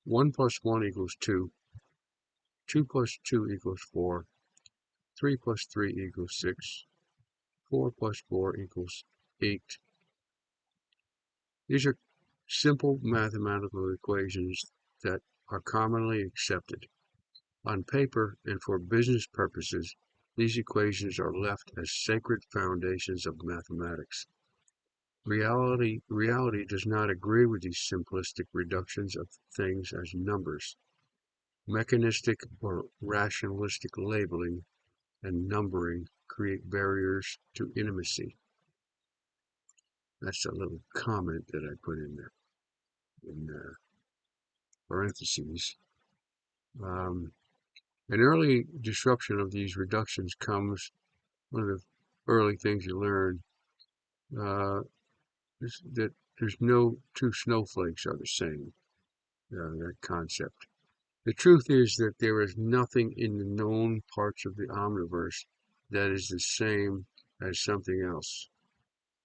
1 plus 1 equals 2. 2 plus 2 equals 4. 3 plus 3 equals 6. 4 plus 4 equals 8. These are simple mathematical equations that are commonly accepted. On paper and for business purposes, these equations are left as sacred foundations of mathematics. Reality does not agree with these simplistic reductions of things as numbers. Mechanistic or rationalistic labeling and numbering create barriers to intimacy. That's a little comment that I put in there in parentheses. An early disruption of these reductions comes, one of the early things you learn is that there's no two snowflakes are the same, that concept. The truth is that there is nothing in the known parts of the omniverse that is the same as something else.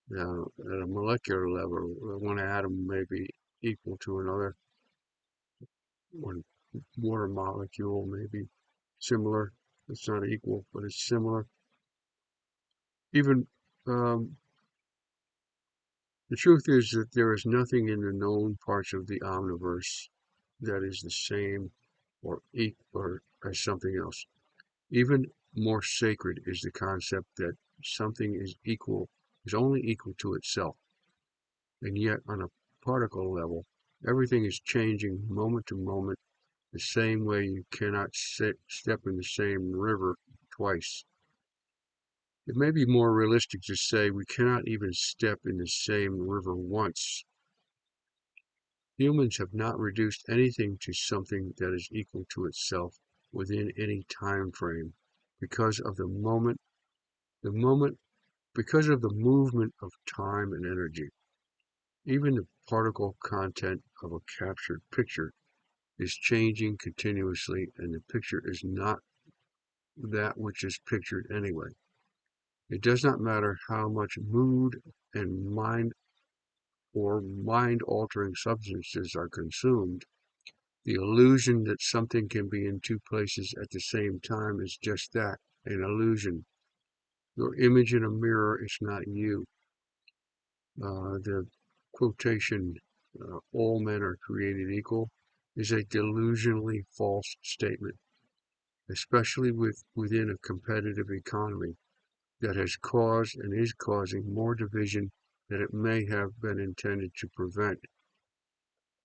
Now, at a molecular level, one atom may be equal to another. One water molecule may be similar. It's not equal, but it's similar. Even the truth is that there is nothing in the known parts of the omniverse that is the same or equal as something else. Even more sacred is the concept that something is only equal to itself. And yet, on a particle level, everything is changing moment to moment, the same way you cannot step in the same river twice. It may be more realistic to say we cannot even step in the same river once. Humans have not reduced anything to something that is equal to itself within any time frame because of the because of the movement of time and energy. Even the particle content of a captured picture is changing continuously, and the picture is not that which is pictured anyway. It does not matter how much mood and mind-altering substances are consumed. The illusion that something can be in two places at the same time is just that, an illusion. Your image in a mirror is not you. The quotation, all men are created equal, is a delusionally false statement, especially within a competitive economy that has caused and is causing more division than it may have been intended to prevent.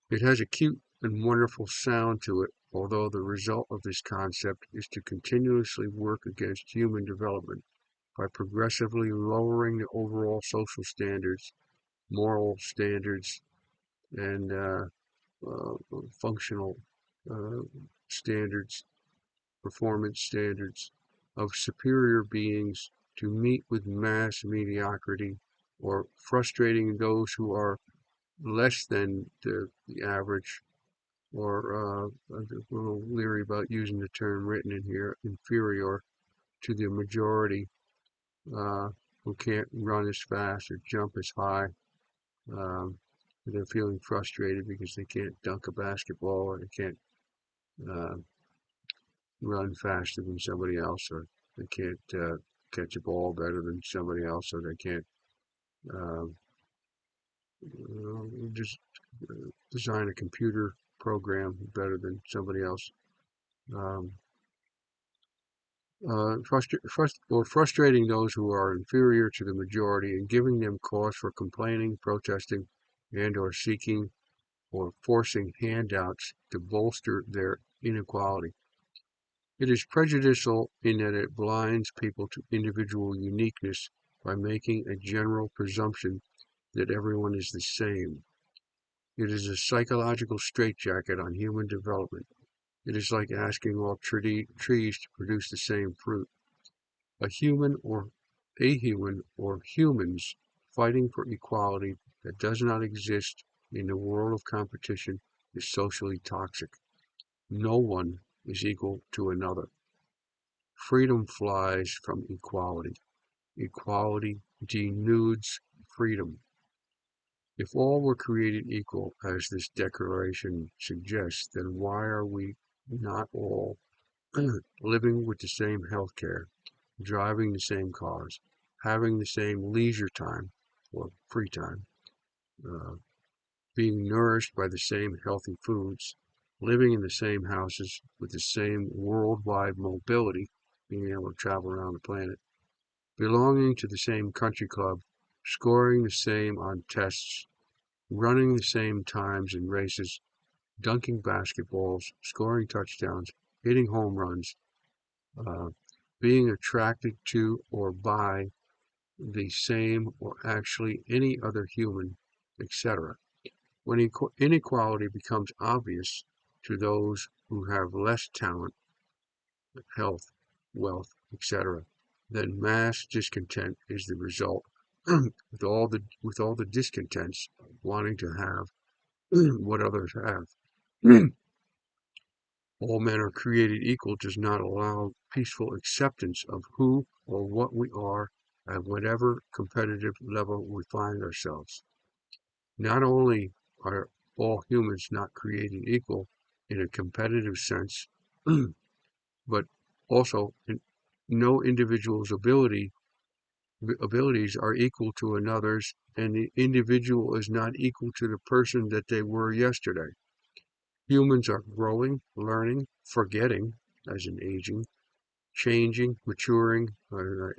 It has a cute and wonderful sound to it, although the result of this concept is to continuously work against human development by progressively lowering the overall social standards, moral standards, and functional standards, performance standards of superior beings to meet with mass mediocrity, or frustrating those who are less than the average, or I'm a little leery about using the term written in here, inferior to the majority, who can't run as fast or jump as high. Um, they're feeling frustrated because they can't dunk a basketball, or they can't uh, run faster than somebody else, or they can't catch a ball better than somebody else, or they can't uh, just design a computer program better than somebody else. Um, frustrating those who are inferior to the majority and giving them cause for complaining, protesting, and/or seeking or forcing handouts to bolster their inequality. It is prejudicial in that it blinds people to individual uniqueness by making a general presumption that everyone is the same. It is a psychological straitjacket on human development. It is like asking all trees to produce the same fruit. A human or humans fighting for equality that does not exist in the world of competition is socially toxic. No one is equal to another. Freedom flies from equality. Equality denudes freedom. If all were created equal, as this declaration suggests, then why are we not all living with the same health care, driving the same cars, having the same leisure time or free time, uh, being nourished by the same healthy foods, living in the same houses with the same worldwide mobility, being able to travel around the planet, belonging to the same country club, scoring the same on tests, running the same times in races, dunking basketballs, scoring touchdowns, hitting home runs, uh, being attracted to or by the same or actually any other human, etc. When inequality becomes obvious to those who have less talent, health, wealth, etc., then mass discontent is the result. with all the discontents wanting to have what others have. All men are created equal does not allow peaceful acceptance of who or what we are at whatever competitive level we find ourselves. Not only are all humans not created equal in a competitive sense, but also no individual's abilities are equal to another's, and the individual is not equal to the person that they were yesterday. Humans are growing, learning, forgetting as in aging, changing, maturing,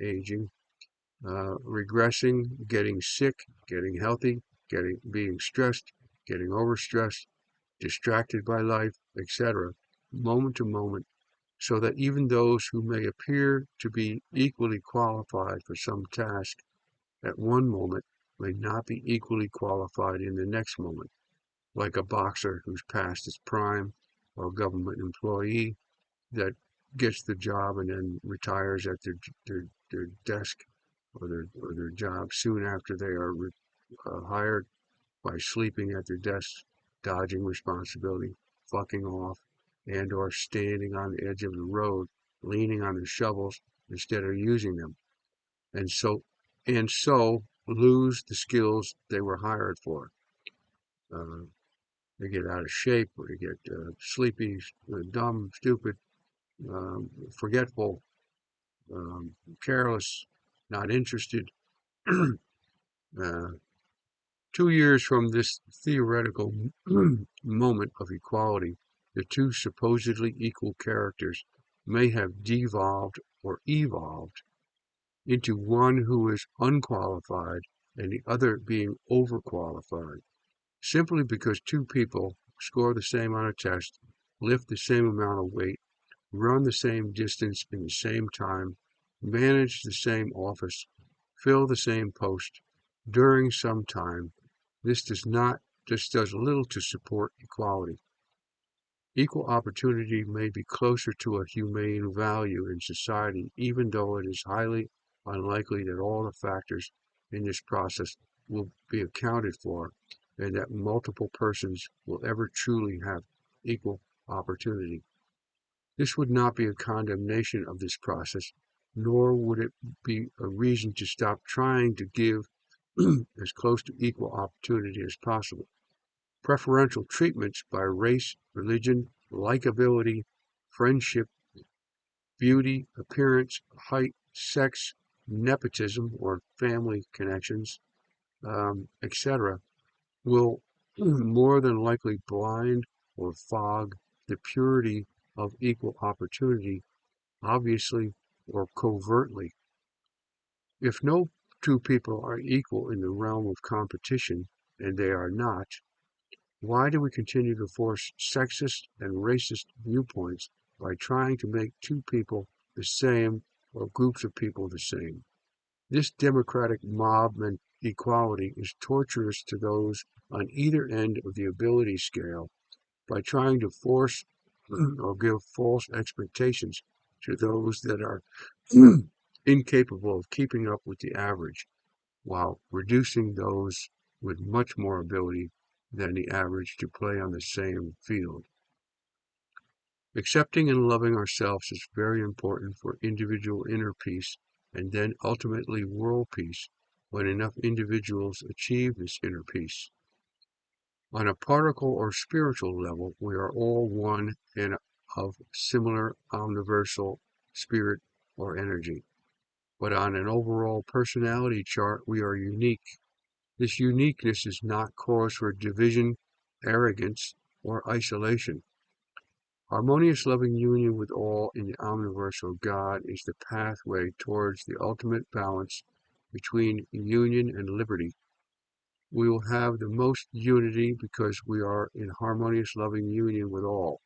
aging, regressing, getting sick, getting healthy, being stressed, getting overstressed, distracted by life, etc., moment to moment, so that even those who may appear to be equally qualified for some task at one moment may not be equally qualified in the next moment, like a boxer who's past his prime, or a government employee that gets the job and then retires at their desk or their job soon after they are hired by sleeping at their desks, dodging responsibility, fucking off, and or standing on the edge of the road, leaning on their shovels instead of using them, and so lose the skills they were hired for. Uh, they get out of shape, or they get sleepy, dumb, stupid, forgetful, careless, not interested. uh, 2 years from this theoretical moment of equality, the two supposedly equal characters may have devolved or evolved into one who is unqualified and the other being overqualified, simply because two people score the same on a test, lift the same amount of weight, run the same distance in the same time, manage the same office, fill the same post during some time. This does little to support equality. Equal opportunity may be closer to a humane value in society, even though it is highly unlikely that all the factors in this process will be accounted for and that multiple persons will ever truly have equal opportunity. This would not be a condemnation of this process, nor would it be a reason to stop trying to give as close to equal opportunity as possible. Preferential treatments by race, religion, likability, friendship, beauty, appearance, height, sex, nepotism or family connections, etc., will more than likely blind or fog the purity of equal opportunity, obviously or covertly. If no two people are equal in the realm of competition, and they are not, why do we continue to force sexist and racist viewpoints by trying to make two people the same or groups of people the same? This democratic mob equality is torturous to those on either end of the ability scale by trying to force or give false expectations to those that are incapable of keeping up with the average, while reducing those with much more ability than the average to play on the same field. Accepting and loving ourselves is very important for individual inner peace and then ultimately world peace. when enough individuals achieve this inner peace. On a particle or spiritual level, we are all one and of similar omniversal spirit or energy. But on an overall personality chart, we are unique. This uniqueness is not cause for division, arrogance, or isolation. Harmonious loving union with all in the omniversal God is the pathway towards the ultimate balance between union and liberty. We will have the most unity because we are in harmonious loving union with all.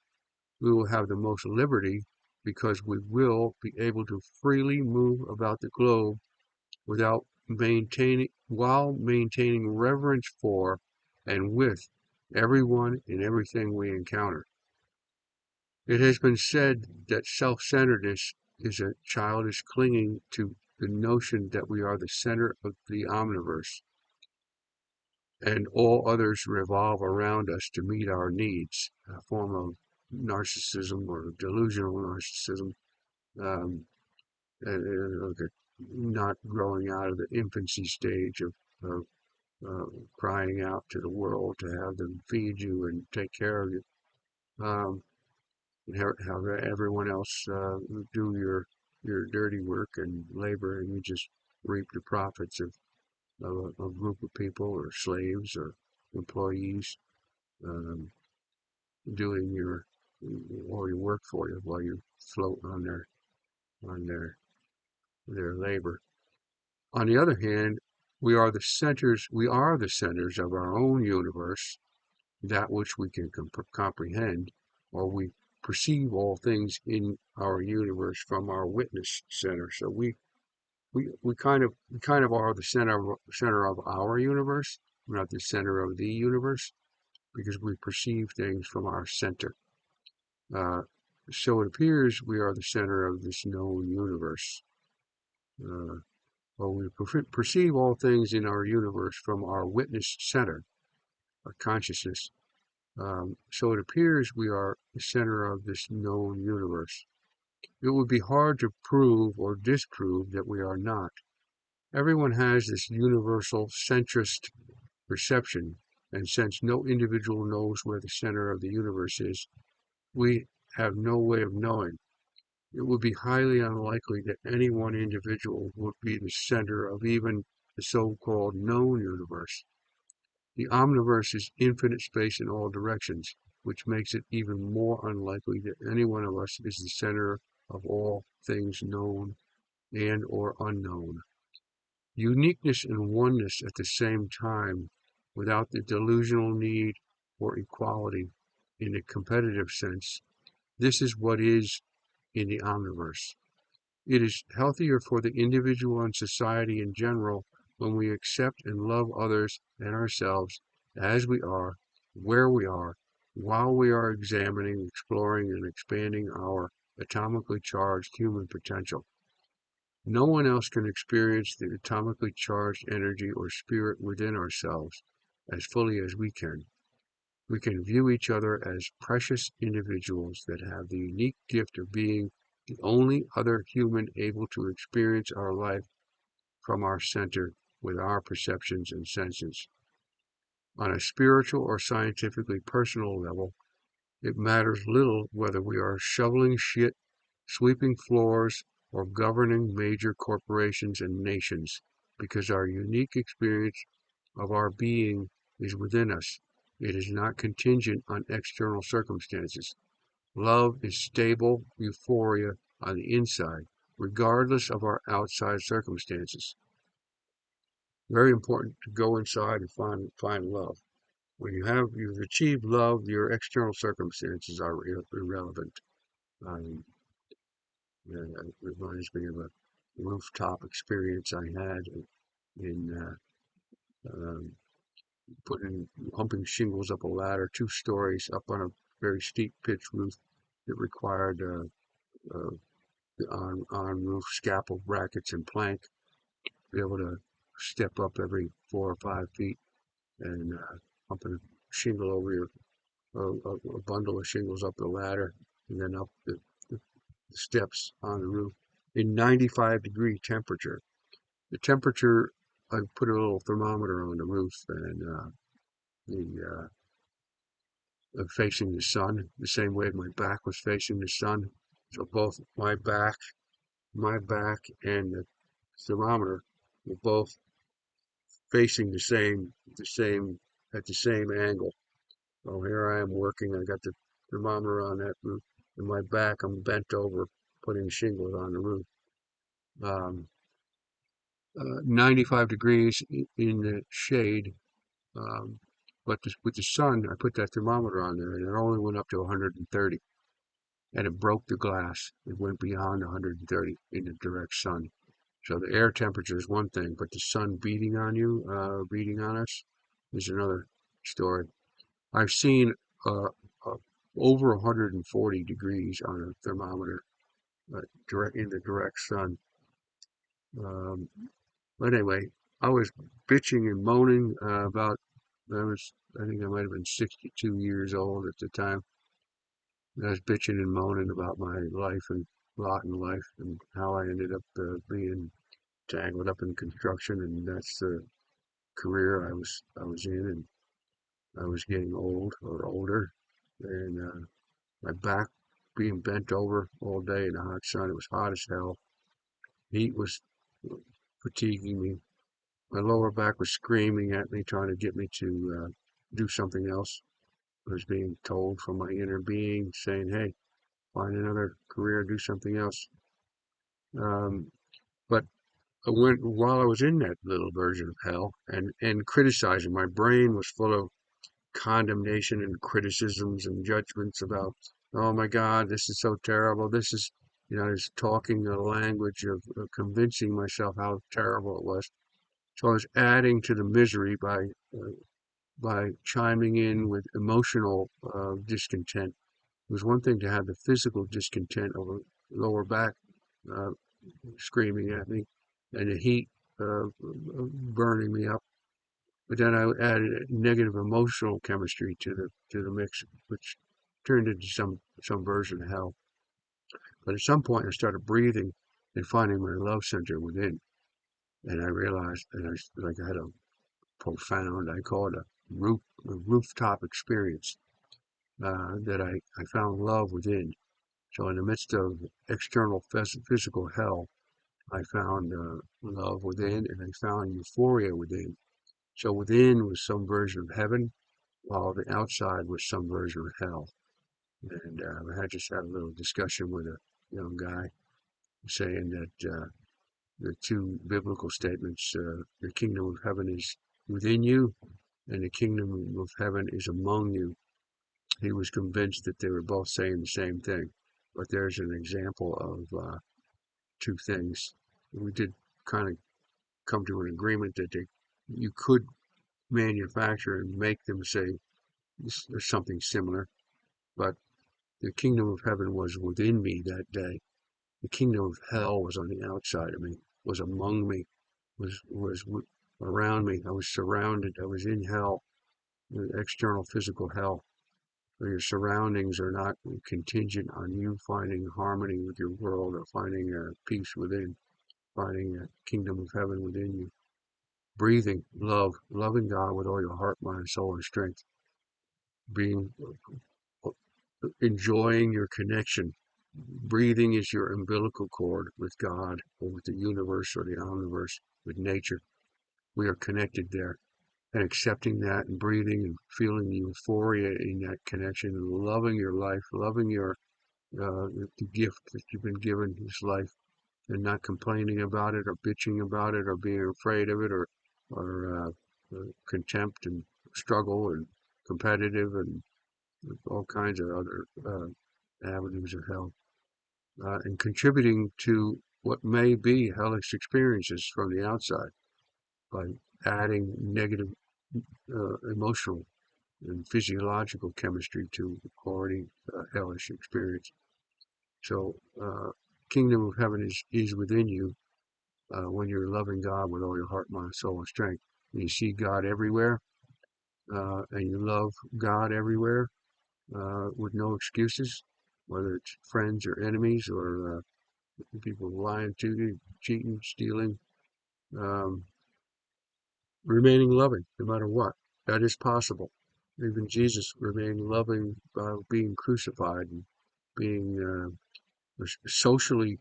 We will have the most liberty because we will be able to freely move about the globe while maintaining reverence for and with everyone and everything we encounter. It has been said that self-centeredness is a childish clinging to the notion that we are the center of the omniverse and all others revolve around us to meet our needs, a form of narcissism or delusional narcissism, um, not growing out of the infancy stage of crying out to the world to have them feed you and take care of you. And have everyone else do your dirty work and labor, and you just reap the profits of a group of people or slaves or employees um, doing all your work for you while you float on their labor. On the other hand, we are the centers of our own universe, that which we can comprehend, or we perceive all things in our universe from our witness center. So we kind of are the center of our universe. We're not the center of the universe because we perceive things from our center. So it appears we are the center of this known universe. Well, we perceive all things in our universe from our witness center, our consciousness. So it appears we are the center of this known universe. It would be hard to prove or disprove that we are not. Everyone has this universal centrist perception, and since no individual knows where the center of the universe is, we have no way of knowing. It would be highly unlikely that any one individual would be the center of even the so-called known universe. The omniverse is infinite space in all directions, which makes it even more unlikely that any one of us is the center of all things known and or unknown. Uniqueness and oneness at the same time, without the delusional need for equality in a competitive sense, this is what is in the omniverse. It is healthier for the individual and society in general when we accept and love others and ourselves as we are, where we are, while we are examining, exploring, and expanding our atomically charged human potential. No one else can experience the atomically charged energy or spirit within ourselves as fully as we can. We can view each other as precious individuals that have the unique gift of being the only other human able to experience our life from our center with our perceptions and senses. On a spiritual or scientifically personal level, it matters little whether we are shoveling shit, sweeping floors, or governing major corporations and nations, because our unique experience of our being is within us. It is not contingent on external circumstances. Love is stable euphoria on the inside, regardless of our outside circumstances. Very important to go inside and find love. When you've achieved love, your external circumstances are irrelevant. Um, it reminds me of a rooftop experience I had in um, humping shingles up a ladder, 2 stories up on a very steep pitch roof that required the on-roof scaffold brackets and plank to be able to step up every 4 or 5 feet and humping a shingle over a bundle of shingles up the ladder and then up the steps on the roof in 95-degree temperature. The temperature I put a little thermometer on the roof, and the facing the sun, the same way my back was facing the sun. So both my back and the thermometer were both facing at the same angle. So here I am working. I got the thermometer on that roof. In my back, I'm bent over, putting shingles on the roof. Um, 95 degrees in the shade. Um, but with the sun, I put that thermometer on there, and it only went up to 130. And it broke the glass. It went beyond 130 in the direct sun. So the air temperature is one thing, but the sun beating on you, beating on us, is another story. I've seen uh, uh, over 140 degrees on a thermometer, direct in the direct sun. Um, but anyway, I was bitching and moaning about. I think I might have been 62 years old at the time. I was bitching and moaning about my life and lot in life and how I ended up being tangled up in construction, and that's the career I was in, and I was getting old or older, and my back being bent over all day in the hot sun. It was hot as hell. Heat was fatiguing me. My lower back was screaming at me, trying to get me to do something else. I was being told from my inner being, saying, "Hey, find another career, do something else." Um, but while I was in that little version of hell and criticizing, my brain was full of condemnation and criticisms and judgments about, oh my God, this is so terrible. This is, I was talking a language of convincing myself how terrible it was. So I was adding to the misery by chiming in with emotional discontent. It was one thing to have the physical discontent of a lower back uh, screaming at me and the heat burning me up. But then I added negative emotional chemistry to the mix, which turned into some version of hell. But at some point, I started breathing and finding my love center within, and I realized that I had a profound, I call it a rooftop experience, that I found love within. So in the midst of external physical hell, I found love within, and I found euphoria within. So within was some version of heaven, while the outside was some version of hell. And I just had a little discussion with a young guy saying that the two biblical statements, the kingdom of heaven is within you, and the kingdom of heaven is among you. He was convinced that they were both saying the same thing. But there's an example of two things. We did kind of come to an agreement that you could manufacture and make them say something similar, but the kingdom of heaven was within me that day. The kingdom of hell was on the outside of me, was among me, was around me. I was surrounded. I was in hell, external physical hell. Where your surroundings are not contingent on you finding harmony with your world or finding peace within, finding a kingdom of heaven within you. Breathing, loving God with all your heart, mind, soul, and strength. Being enjoying your connection. Breathing is your umbilical cord with God or with the universe or the omniverse, with nature. We are connected there. And accepting that and breathing and feeling the euphoria in that connection and loving your life, loving the gift that you've been given, this life, and not complaining about it or bitching about it or being afraid of it or contempt and struggle and competitive and all kinds of other avenues of hell, and contributing to what may be hellish experiences from the outside by adding negative emotional and physiological chemistry to already hellish experience. So, kingdom of heaven is within you when you're loving God with all your heart, mind, soul, and strength. And you see God everywhere, and you love God everywhere with no excuses, whether it's friends or enemies or people lying to you, cheating, stealing. Um, remaining loving no matter what. That is possible. Even Jesus remained loving by being crucified and being socially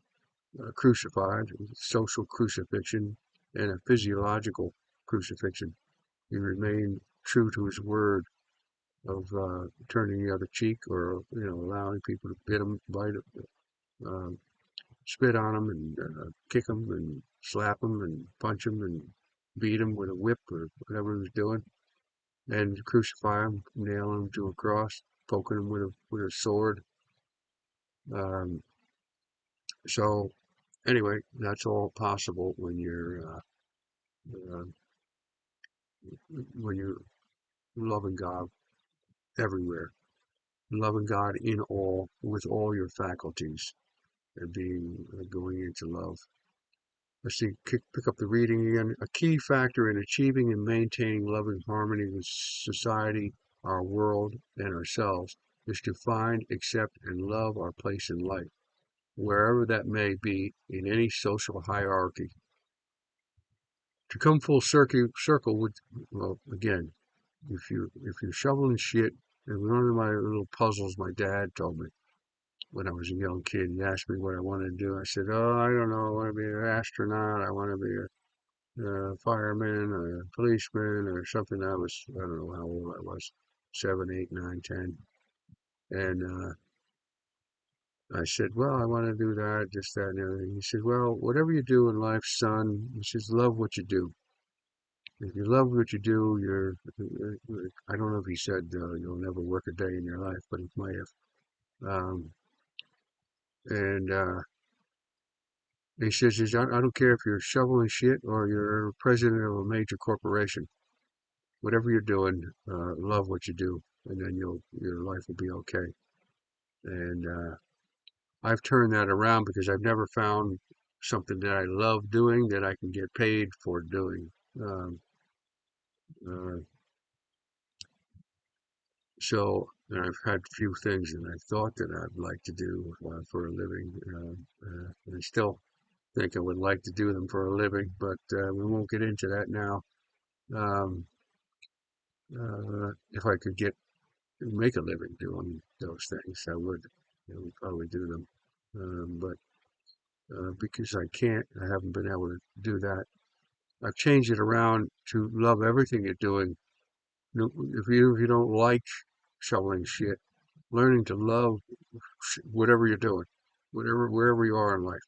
crucified, social crucifixion, and a physiological crucifixion. He remained true to his word of turning the other cheek, or allowing people to bite him, um, spit on him, and kick him, and slap him, and punch him, and beat him with a whip or whatever he was doing, and crucify him, nail him to a cross, poking him with a sword. Um, so anyway, that's all possible uh, when you're loving God everywhere, loving God in all, with all your faculties, and going into love. Let's see, pick up the reading again. A key factor in achieving and maintaining loving harmony with society, our world, and ourselves is to find, accept, and love our place in life, wherever that may be in any social hierarchy. To come full circle with, well, again, if you're shoveling shit, and one of my little puzzles my dad told me when I was a young kid, he asked me what I wanted to do. I said, "Oh, I don't know. I want to be an astronaut. I want to be a fireman or a policeman or something." I don't know how old I was, 7, 8, 9, 10. And I said, "Well, I want to do that, just that, and everything." He said, "Well, whatever you do in life, son," he says, "love what you do. If you love what you do, I don't know if he said you'll never work a day in your life, but he might have. Um, and he says, I don't care if you're shoveling shit or you're president of a major corporation. Whatever you're doing, love what you do, and then your life will be okay." And I've turned that around because I've never found something that I love doing that I can get paid for doing. Um, uh, and I've had a few things that I thought that I'd like to do for a living. And I still think I would like to do them for a living, but we won't get into that now. Um, if I could make a living doing those things, I would, probably do them. But because I can't, I haven't been able to do that. I've changed it around to love everything you're doing. If you don't like shoveling shit, learning to love whatever you're doing, wherever you are in life,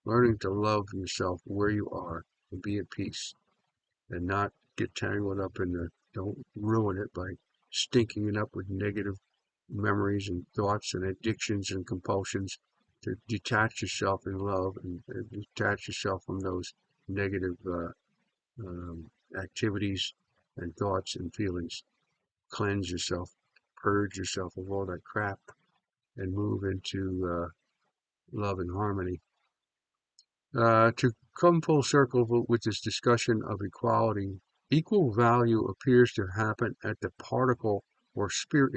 learning to love yourself where you are and be at peace, and not get tangled up don't ruin it by stinking it up with negative memories and thoughts and addictions and compulsions. To detach yourself in love, and detach yourself from those negative activities and thoughts and feelings. Cleanse yourself, purge yourself of all that crap, and move into love and harmony. To come full circle with this discussion of equality, equal value appears to happen at the particle or spirit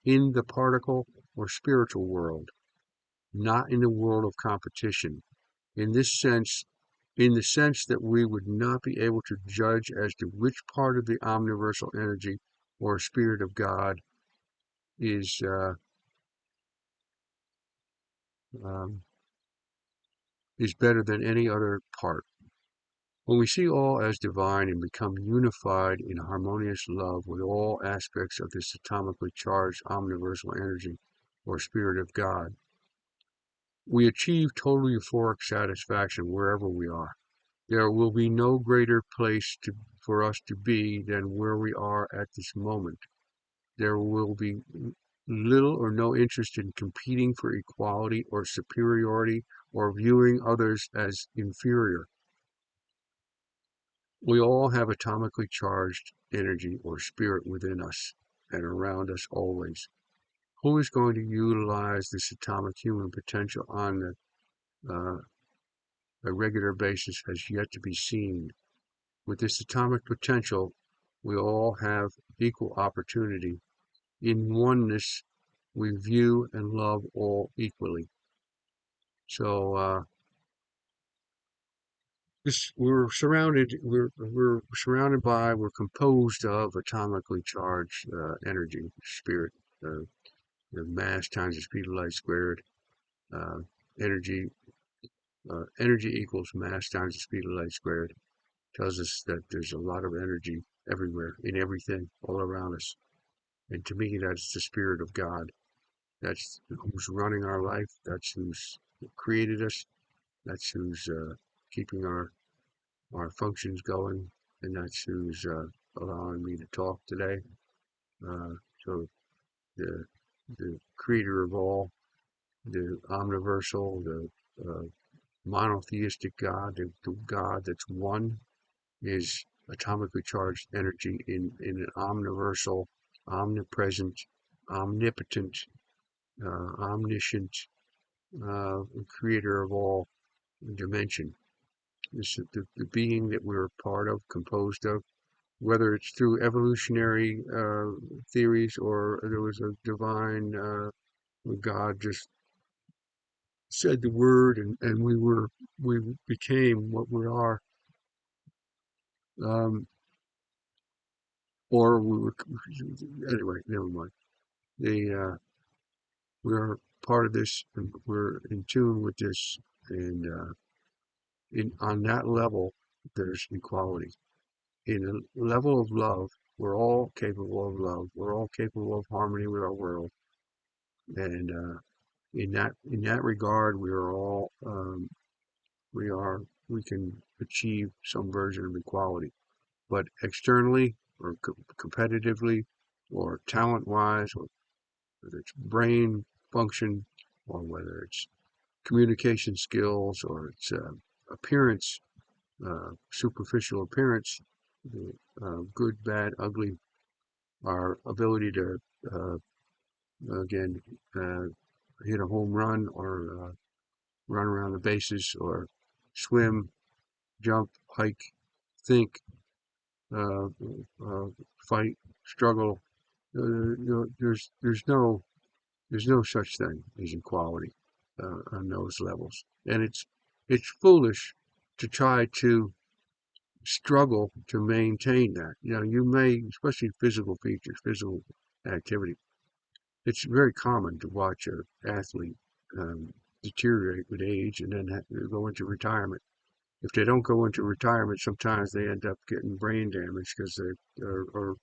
in the particle or spiritual world, not in the world of competition. In this sense, in the sense that we would not be able to judge as to which part of the omniversal energy or spirit of God is um, is better than any other part. When we see all as divine and become unified in harmonious love with all aspects of this atomically charged omniversal energy or spirit of God, we achieve total euphoric satisfaction wherever we are. There will be no greater place for us to be than where we are at this moment. There will be little or no interest in competing for equality or superiority or viewing others as inferior. We all have atomically charged energy or spirit within us and around us always. Who is going to utilize this atomic human potential on a regular basis has yet to be seen. With this atomic potential, we all have equal opportunity. In oneness, we view and love all equally. So we're composed of atomically charged energy, spirit, uh, the mass times the speed of light squared. Uh, energy energy equals mass times the speed of light squared. Tells us that there's a lot of energy everywhere, in everything, all around us. And to me, that's the spirit of God. That's who's running our life. That's who's created us. That's who's keeping our functions going. And that's who's allowing me to talk today. Uh, so the the creator of all, the omniversal, the monotheistic God, the God that's one, is atomically charged energy in an omniversal, omnipresent, omnipotent, omniscient creator of all dimension. This is the being that we're part of, composed of, whether it's through evolutionary theories or there was a divine God just said the word and we became what we are, um, or we were anyway. Never mind. The we're part of this, and we're in tune with this, and in on that level, there's equality. In a level of love, we're all capable of love. We're all capable of harmony with our world, and in that regard, we are all we are we can achieve some version of equality. But externally, or competitively, or talent-wise, or whether it's brain function, or whether it's communication skills, or it's appearance, superficial appearance, good, bad, ugly, our ability to, uh, again, uh, hit a home run or run around the bases or swim, jump, hike, think, uh, uh, fight, struggle. There's no such thing as equality on those levels, and it's foolish to try to struggle to maintain that. You may, especially physical features, physical activity. It's very common to watch an athlete deteriorate with age and then go into retirement. If they don't go into retirement, sometimes they end up getting brain damage because they are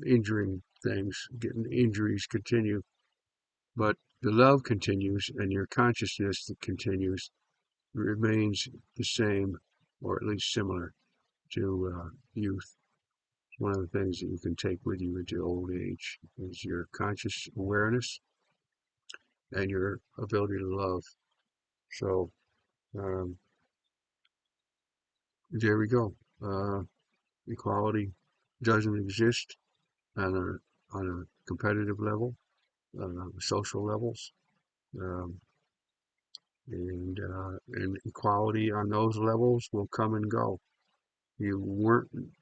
injuring things, getting injuries continue. But the love continues, and your consciousness that continues remains the same, or at least similar to youth. One of the things that you can take with you into old age is your conscious awareness and your ability to love. So um, there we go. Equality doesn't exist on a competitive level, social levels, um, and equality on those levels will come and go. You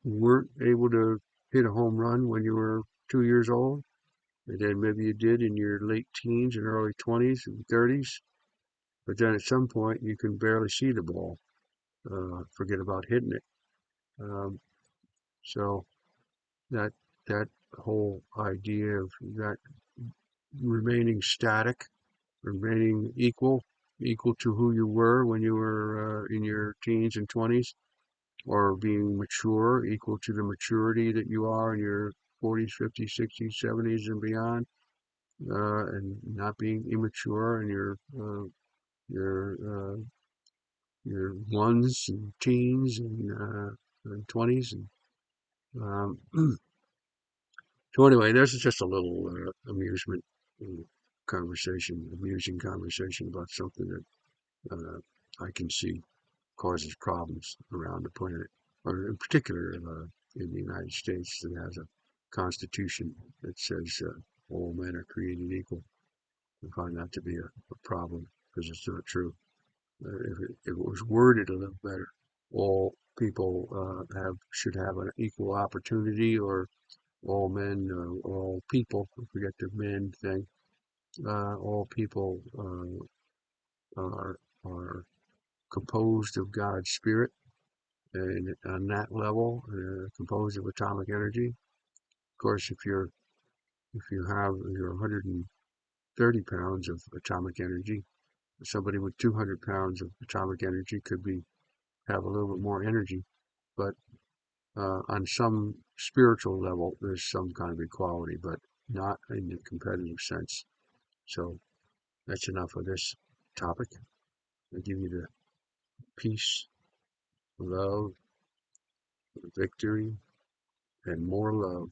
weren't able to hit a home run when you were 2 years old, and then maybe you did in your late teens and early 20s and 30s. But then at some point you can barely see the ball. Forget about hitting it. Um, so that that whole idea of that remaining static, remaining equal to who you were when you were in your teens and 20s, or being mature, equal to the maturity that you are in your 40s, 50s, 60s, 70s, and beyond, and not being immature in your your ones and teens and 20s. Um, so anyway, this is just a little amusement amusing conversation about something that I can see causes problems around the planet, or in particular in the United States that has a constitution that says all men are created equal. I find that to be a problem because it's not true. If it was worded a little better, all people should have an equal opportunity, or all men, all people. I forget the men thing. All people are are composed of God's spirit, and on that level, composed of atomic energy. Of course, if you're 130 pounds of atomic energy, somebody with 200 pounds of atomic energy could have a little bit more energy, but on some spiritual level, there's some kind of equality, but not in the competitive sense. So that's enough of this topic. I give you the peace, love, victory, and more love.